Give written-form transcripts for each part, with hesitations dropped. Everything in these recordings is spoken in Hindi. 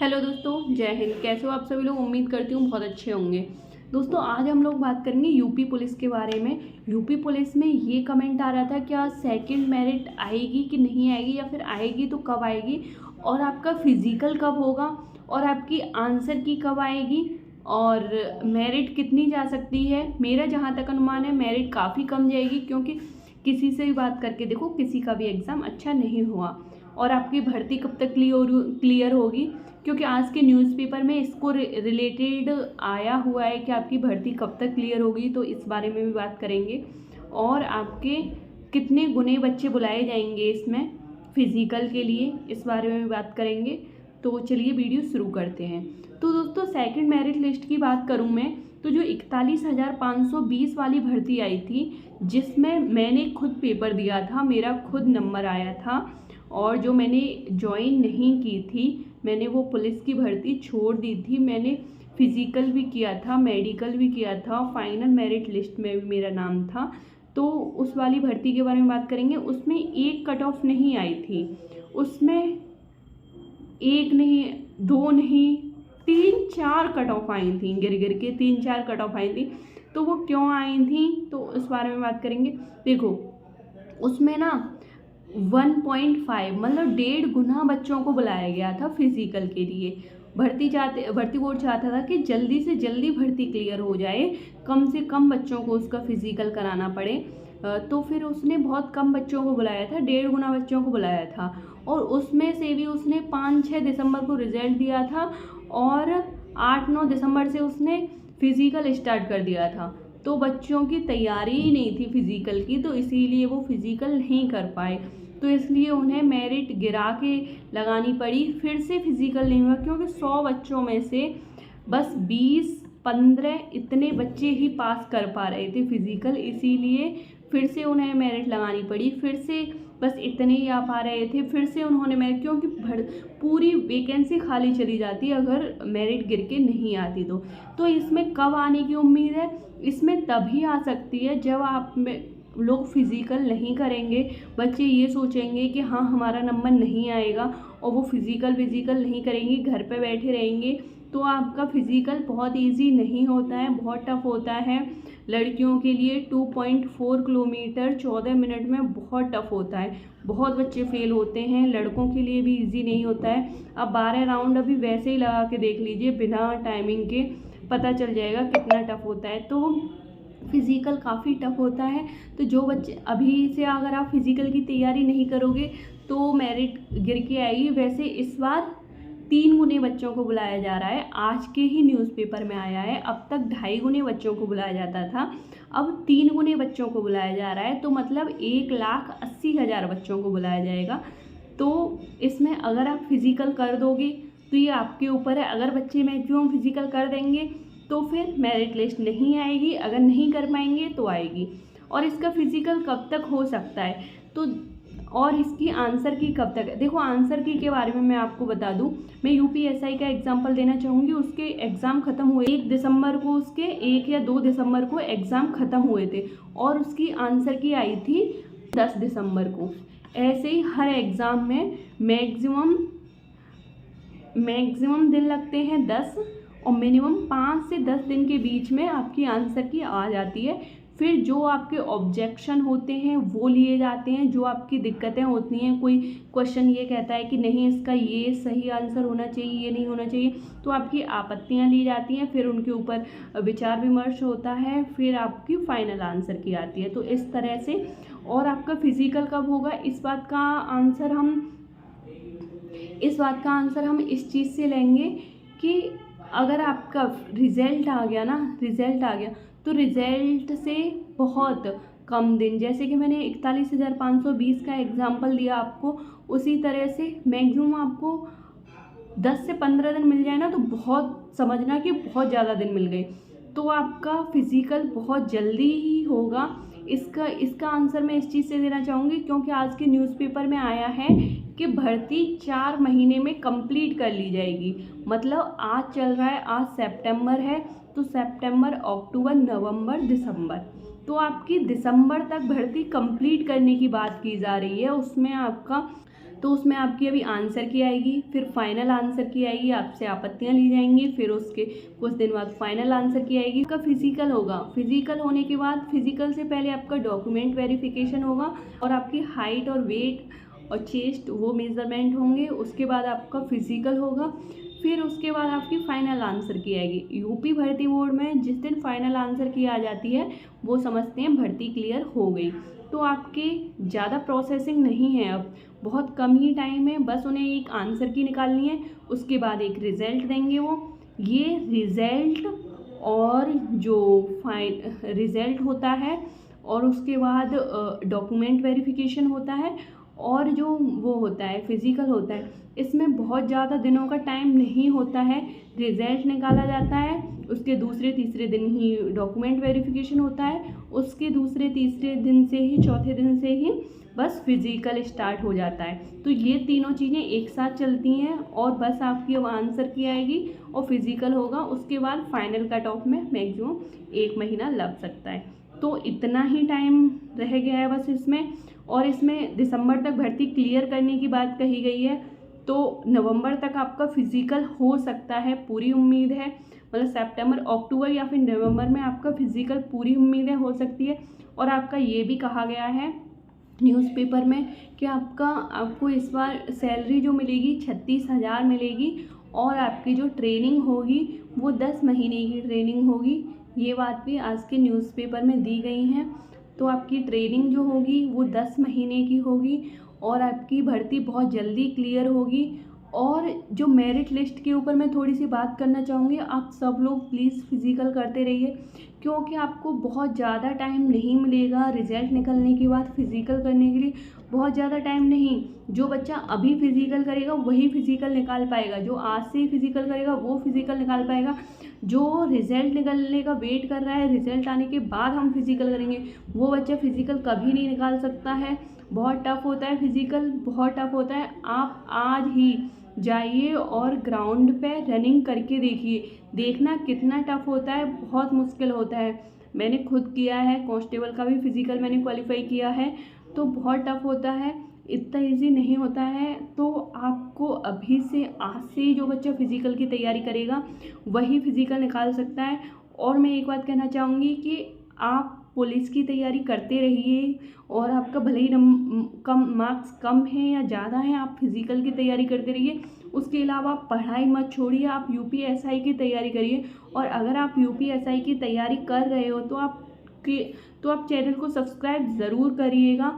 हेलो दोस्तों, जय हिंद। कैसे हो आप सभी लोग? उम्मीद करती हूँ बहुत अच्छे होंगे। दोस्तों, आज हम लोग बात करेंगे यूपी पुलिस के बारे में। यूपी पुलिस में ये कमेंट आ रहा था, क्या सेकंड मेरिट आएगी कि नहीं आएगी, या फिर आएगी तो कब आएगी, और आपका फिजिकल कब होगा, और आपकी आंसर की कब आएगी, और मेरिट कितनी जा सकती है। मेरा जहाँ तक अनुमान है, मेरिट काफ़ी कम जाएगी, क्योंकि किसी से भी बात करके देखो, किसी का भी एग्ज़ाम अच्छा नहीं हुआ। और आपकी भर्ती कब तक क्लियर होगी, क्योंकि आज के न्यूज़पेपर में इसको रिलेटेड आया हुआ है कि आपकी भर्ती कब तक क्लियर होगी, तो इस बारे में भी बात करेंगे। और आपके कितने गुने बच्चे बुलाए जाएंगे इसमें फिज़िकल के लिए, इस बारे में भी बात करेंगे। तो चलिए वीडियो शुरू करते हैं। तो दोस्तों, सेकंड मेरिट लिस्ट की बात करूं मैं, तो जो 41,520 वाली भर्ती आई थी, जिसमें मैंने खुद पेपर दिया था, मेरा खुद नंबर आया था, और जो मैंने ज्वाइन नहीं की थी, मैंने वो पुलिस की भर्ती छोड़ दी थी। मैंने फिज़िकल भी किया था, मेडिकल भी किया था, फाइनल मेरिट लिस्ट में भी मेरा नाम था। तो उस वाली भर्ती के बारे में बात करेंगे। उसमें एक कट ऑफ नहीं आई थी, उसमें एक नहीं, दो नहीं, 3-4 कट ऑफ आई थी, गिर गिर के 3-4 कट ऑफ आई थी। तो वो क्यों आई थी, तो उस बारे में बात करेंगे। देखो, उसमें ना 1.5 मतलब 1.5 गुना बच्चों को बुलाया गया था फिजिकल के लिए। भर्ती बोर्ड चाहता था कि जल्दी से जल्दी भर्ती क्लियर हो जाए, कम से कम बच्चों को उसका फिजिकल कराना पड़े। तो फिर उसने बहुत कम बच्चों को बुलाया था, 1.5 गुना बच्चों को बुलाया था। और उसमें से भी उसने 5-6 दिसंबर को रिजल्ट दिया था, और 8-9 दिसंबर से उसने फिजिकल स्टार्ट कर दिया था। तो बच्चों की तैयारी ही नहीं थी फिजिकल की, तो इसीलिए वो फिजिकल नहीं कर पाए। तो इसलिए उन्हें मेरिट गिरा के लगानी पड़ी, फिर से फिजिकल नहीं हुआ, क्योंकि 100 बच्चों में से बस 20-15 इतने बच्चे ही पास कर पा रहे थे फिजिकल, इसीलिए फिर से उन्हें मेरिट लगानी पड़ी। फिर से बस इतने ही आ पा रहे थे, फिर से उन्होंने मेरिट, क्योंकि पूरी वैकेंसी खाली चली जाती अगर मेरिट गिर के नहीं आती। तो इसमें कब आने की उम्मीद है? इसमें तभी आ सकती है जब आप में लोग फिज़िकल नहीं करेंगे। बच्चे ये सोचेंगे कि हाँ, हमारा नंबर नहीं आएगा, और वो फिज़िकल नहीं करेंगे, घर पे बैठे रहेंगे। तो आपका फिज़िकल बहुत इजी नहीं होता है, बहुत टफ होता है। लड़कियों के लिए 2.4 किलोमीटर 14 मिनट में बहुत टफ होता है, बहुत बच्चे फेल होते हैं। लड़कों के लिए भी इजी नहीं होता है। अब 12 राउंड अभी वैसे ही लगा के देख लीजिए, बिना टाइमिंग के, पता चल जाएगा कितना टफ होता है। तो फिज़िकल काफ़ी टफ होता है। तो जो बच्चे अभी से, अगर आप फिज़िकल की तैयारी नहीं करोगे तो मेरिट गिर के आएगी। वैसे इस बार 3 गुने बच्चों को बुलाया जा रहा है, आज के ही न्यूज़पेपर में आया है। अब तक 2.5 गुने बच्चों को बुलाया जाता था, अब 3 गुने बच्चों को बुलाया जा रहा है। तो मतलब 1,80,000 बच्चों को बुलाया जाएगा। तो इसमें अगर आप फिज़िकल कर दोगे तो ये आपके ऊपर है। अगर बच्चे मैक्सिमम फिज़िकल कर देंगे तो फिर मेरिट लिस्ट नहीं आएगी, अगर नहीं कर पाएंगे तो आएगी। और इसका फिज़िकल कब तक हो सकता है, तो और इसकी आंसर की कब तक है? देखो, आंसर की के बारे में मैं आपको बता दूं, मैं यूपीएसआई का एग्जांपल देना चाहूँगी। उसके एग्ज़ाम ख़त्म हुए 1 दिसंबर को, उसके 1 या 2 दिसंबर को एग्ज़ाम ख़त्म हुए थे, और उसकी आंसर की आई थी 10 दिसंबर को। ऐसे ही हर एग्ज़ाम में मैक्सिमम दिन लगते हैं 10, और मिनिमम 5 से 10 दिन के बीच में आपकी आंसर की आ जाती है। फिर जो आपके ऑब्जेक्शन होते हैं वो लिए जाते हैं, जो आपकी दिक्कतें होती हैं, कोई क्वेश्चन ये कहता है कि नहीं, इसका ये सही आंसर होना चाहिए, ये नहीं होना चाहिए, तो आपकी आपत्तियां ली जाती हैं। फिर उनके ऊपर विचार विमर्श होता है, फिर आपकी फाइनल आंसर की आती है। तो इस तरह से। और आपका फिज़िकल कब होगा, इस बात का आंसर हम इस चीज़ से लेंगे कि अगर आपका रिज़ल्ट आ गया तो रिज़ल्ट से बहुत कम दिन, जैसे कि मैंने 41,520 का एग्जाम्पल दिया आपको, उसी तरह से मैक्सिमम आपको 10 से 15 दिन मिल जाए ना, तो बहुत समझना कि बहुत ज़्यादा दिन मिल गए। तो आपका फिज़िकल बहुत जल्दी ही होगा। इसका आंसर मैं इस चीज़ से देना चाहूँगी, क्योंकि आज के न्यूज़पेपर में आया है कि भर्ती 4 महीने में कंप्लीट कर ली जाएगी। मतलब आज चल रहा है, आज सितंबर है, तो सितंबर, अक्टूबर, नवंबर, दिसंबर, तो आपकी दिसंबर तक भर्ती कंप्लीट करने की बात की जा रही है। उसमें आपका तो उसमें आपकी अभी आंसर की आएगी, फिर फाइनल आंसर की आएगी, आपसे आपत्तियां ली जाएंगी, फिर उसके कुछ दिन बाद फाइनल आंसर की आएगी। आपका फिजिकल होगा, फिजिकल होने के बाद फिजिकल से पहले आपका डॉक्यूमेंट वेरिफिकेशन होगा और आपकी हाइट और वेट और चेस्ट वो मेजरमेंट होंगे। उसके बाद आपका फिजिकल होगा, फिर उसके बाद आपकी फाइनल आंसर की आएगी। यूपी भर्ती बोर्ड में जिस दिन फाइनल आंसर की आ जाती है वो समझते हैं भर्ती क्लियर हो गई। तो आपके ज़्यादा प्रोसेसिंग नहीं है, अब बहुत कम ही टाइम है, बस उन्हें एक आंसर की निकालनी है, उसके बाद एक रिज़ल्ट देंगे वो। ये रिज़ल्ट और जो रिज़ल्ट होता है और उसके बाद डॉक्यूमेंट वेरिफिकेशन होता है और जो वो होता है फिज़िकल होता है, इसमें बहुत ज़्यादा दिनों का टाइम नहीं होता है। रिज़ल्ट निकाला जाता है, उसके दूसरे तीसरे दिन ही डॉक्यूमेंट वेरिफिकेशन होता है, उसके दूसरे तीसरे दिन से ही चौथे दिन से ही बस फिज़िकल स्टार्ट हो जाता है। तो ये तीनों चीज़ें एक साथ चलती हैं और बस आपकी अब आंसर की आएगी और फिज़िकल होगा, उसके बाद फाइनल कट ऑफ में मैक्सिमम 1 महीना लग सकता है। तो इतना ही टाइम रह गया है बस इसमें, और इसमें दिसंबर तक भर्ती क्लियर करने की बात कही गई है। तो नवंबर तक आपका फिज़िकल हो सकता है, पूरी उम्मीद है, मतलब सितंबर अक्टूबर या फिर नवंबर में आपका फिज़िकल पूरी उम्मीदें हो सकती है। और आपका ये भी कहा गया है न्यूज़पेपर में कि आपको इस बार सैलरी जो मिलेगी 36,000 मिलेगी और आपकी जो ट्रेनिंग होगी वो 10 महीने की ट्रेनिंग होगी। ये बात भी आज के न्यूज़पेपर में दी गई हैं। तो आपकी ट्रेनिंग जो होगी वो 10 महीने की होगी और आपकी भर्ती बहुत जल्दी क्लियर होगी। और जो मेरिट लिस्ट के ऊपर मैं थोड़ी सी बात करना चाहूँगी, आप सब लोग प्लीज़ फिज़िकल करते रहिए, क्योंकि आपको बहुत ज़्यादा टाइम नहीं मिलेगा रिजल्ट निकलने के बाद फिज़िकल करने के लिए। बहुत ज़्यादा टाइम नहीं, जो बच्चा अभी फिज़िकल करेगा वही फिज़िकल निकाल पाएगा, जो आज से ही फिज़िकल करेगा वो फिज़िकल निकाल पाएगा। जो रिज़ल्ट निकलने का वेट कर रहा है, रिज़ल्ट आने के बाद हम फिज़िकल करेंगे, वो बच्चा फिज़िकल कभी नहीं निकाल सकता है। बहुत टफ होता है फिज़िकल, बहुत टफ होता है। आप आज ही जाइए और ग्राउंड पे रनिंग करके देखिए, देखना कितना टफ होता है, बहुत मुश्किल होता है। मैंने खुद किया है, कांस्टेबल का भी फिज़िकल मैंने क्वालिफाई किया है, तो बहुत टफ होता है, इतना इजी नहीं होता है। तो आपको अभी से आज से जो बच्चा फिज़िकल की तैयारी करेगा वही फिज़िकल निकाल सकता है। और मैं एक बात कहना चाहूँगी कि आप पुलिस की तैयारी करते रहिए, और आपका भले ही कम मार्क्स कम हैं या ज़्यादा हैं, आप फिज़िकल की तैयारी करते रहिए। उसके अलावा आप पढ़ाई मत छोड़िए, आप यूपीएसआई की तैयारी करिए। और अगर आप यूपीएसआई की तैयारी कर रहे हो तो आप चैनल को सब्सक्राइब ज़रूर करिएगा,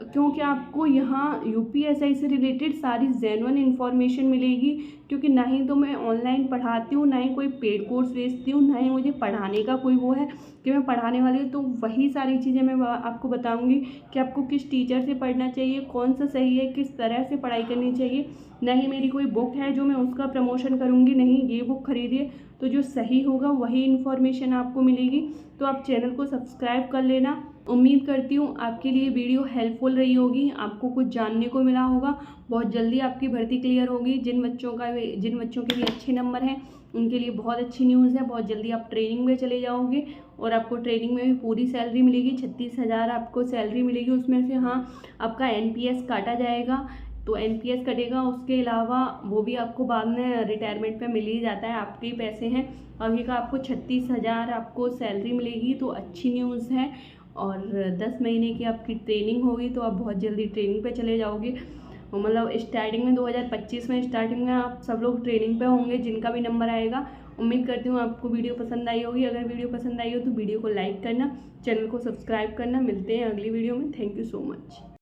क्योंकि आपको यहाँ यूपीएसआई से रिलेटेड सारी जेन्युइन इन्फॉर्मेशन मिलेगी। क्योंकि ना ही तो मैं ऑनलाइन पढ़ाती हूँ, ना ही कोई पेड कोर्स बेचती हूँ, ना ही मुझे पढ़ाने का कोई वो है कि मैं पढ़ाने वाली हूँ। तो वही सारी चीज़ें मैं आपको बताऊँगी कि आपको किस टीचर से पढ़ना चाहिए, कौन सा सही है, किस तरह से पढ़ाई करनी चाहिए। ना ही मेरी कोई बुक है जो मैं उसका प्रमोशन करूँगी, नहीं, ये बुक खरीदिए, तो जो सही होगा वही इन्फॉर्मेशन आपको मिलेगी। तो आप चैनल को सब्सक्राइब कर लेना। उम्मीद करती हूँ आपके लिए वीडियो हेल्पफुल रही होगी, आपको कुछ जानने को मिला होगा। बहुत जल्दी आपकी भर्ती क्लियर होगी। जिन बच्चों के लिए अच्छे नंबर हैं उनके लिए बहुत अच्छी न्यूज़ है, बहुत जल्दी आप ट्रेनिंग में चले जाओगे और आपको ट्रेनिंग में भी पूरी सैलरी मिलेगी। 36,000 आपको सैलरी मिलेगी। उसमें से हाँ, आपका एनपीएस काटा जाएगा, तो एनपीएस कटेगा। उसके अलावा वो भी आपको बाद में रिटायरमेंट पे मिल ही जाता है, आपके ही पैसे हैं। अभी का आपको 36,000 आपको सैलरी मिलेगी, तो अच्छी न्यूज़ है। और 10 महीने की आपकी ट्रेनिंग होगी, तो आप बहुत जल्दी ट्रेनिंग पे चले जाओगे। मतलब स्टार्टिंग में 2025 में स्टार्टिंग में आप सब लोग ट्रेनिंग पे होंगे, जिनका भी नंबर आएगा। उम्मीद करती हूँ आपको वीडियो पसंद आई होगी। अगर वीडियो पसंद आई हो तो वीडियो को लाइक करना, चैनल को सब्सक्राइब करना। मिलते हैं अगली वीडियो में। Thank you so much.